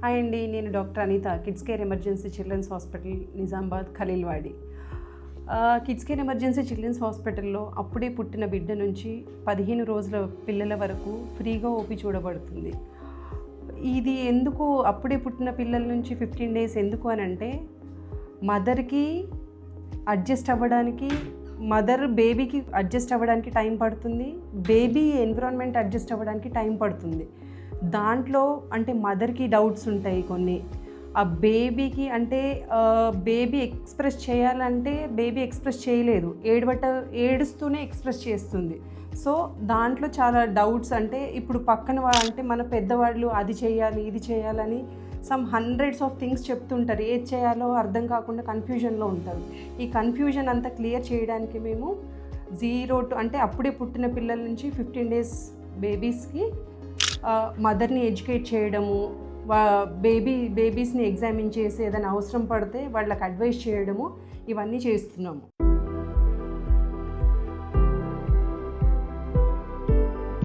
Hi అండి, నేను doctor Anita, kids care emergency children's hospital, Nizamabad, Khaleelwadi. Kids care emergency children's హాస్పిటల్లో అప్పుడే పుట్టిన బిడ్డ నుంచి 15 రోజుల పిల్లల వరకు ఫ్రీగా ఓపీ చూడబడుతుంది. ఇది ఎందుకు అప్పుడే పుట్టిన పిల్లల నుంచి 15 డేస్ ఎందుకు అని అంటే, మదర్కి అడ్జస్ట్ అవ్వడానికి, బేబీకి అడ్జస్ట్ అవ్వడానికి టైం పడుతుంది, బేబీ ఎన్విరాన్మెంట్ అడ్జస్ట్ అవ్వడానికి టైం పడుతుంది. దాంట్లో అంటే మదర్కి డౌట్స్ ఉంటాయి కొన్ని, ఆ బేబీకి అంటే బేబీ ఎక్స్ప్రెస్ చేయాలంటే బేబీ ఎక్స్ప్రెస్ చేయలేదు, ఏడుస్తూనే ఎక్స్ప్రెస్ చేస్తుంది. సో దాంట్లో చాలా డౌట్స్, అంటే ఇప్పుడు పక్కన అంటే మన పెద్దవాళ్ళు అది చేయాలి ఇది చేయాలని సమ్ హండ్రెడ్స్ ఆఫ్ థింగ్స్ చెప్తుంటారు, ఏది చేయాలో అర్థం కాకుండా కన్ఫ్యూజన్లో ఉంటారు. ఈ కన్ఫ్యూజన్ అంతా క్లియర్ చేయడానికి మేము 0 to అంటే అప్పుడే పుట్టిన పిల్లల నుంచి 15 డేస్ బేబీస్కి మదర్ని ఎడ్యుకేట్ చేయడము, బేబీస్ని ఎగ్జామిన్ చేసి ఏదైనా అవసరం పడితే వాళ్ళకి అడ్వైస్ చేయడము, ఇవన్నీ చేస్తున్నాము.